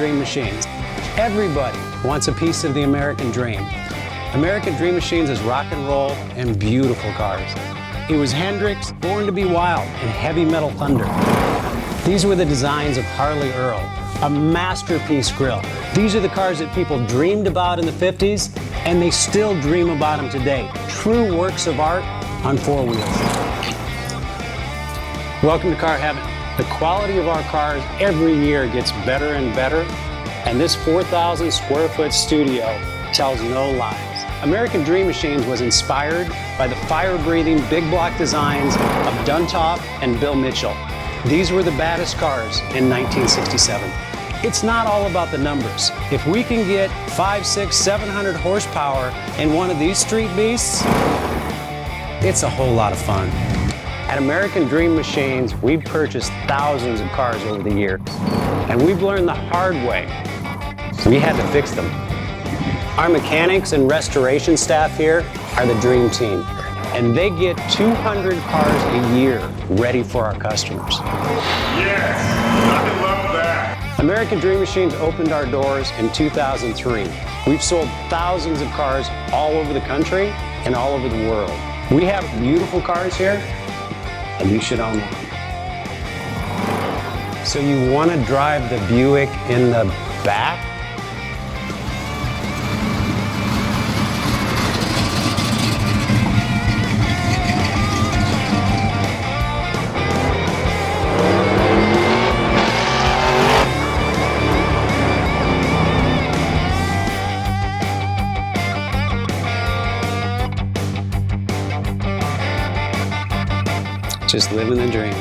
Dream Machines. Everybody wants a piece of the American Dream. American Dream Machines is rock and roll and beautiful cars. It was Hendrix, Born to be Wild, and Heavy Metal Thunder. These were the designs of Harley Earl, a masterpiece grille. These are the cars that people dreamed about in the 50s, and they still dream about them today. True works of art on four wheels. Welcome to Car Heaven. The quality of our cars every year gets better and better, and this 4,000 square foot studio tells no lies. American Dream Machines was inspired by the fire-breathing big block designs of Duntop and Bill Mitchell. These were the baddest cars in 1967. It's not all about the numbers. If we can get 500, 600, 700 horsepower in one of these street beasts, it's a whole lot of fun. At American Dream Machines, we've purchased thousands of cars over the years, and we've learned the hard way. We had to fix them. Our mechanics and restoration staff here are the dream team, and they get 200 cars a year ready for our customers. Yes, I love that. American Dream Machines opened our doors in 2003. We've sold thousands of cars all over the country and all over the world. We have beautiful cars here, and you should own one. So you want to drive the Buick in the back? Just living the dream.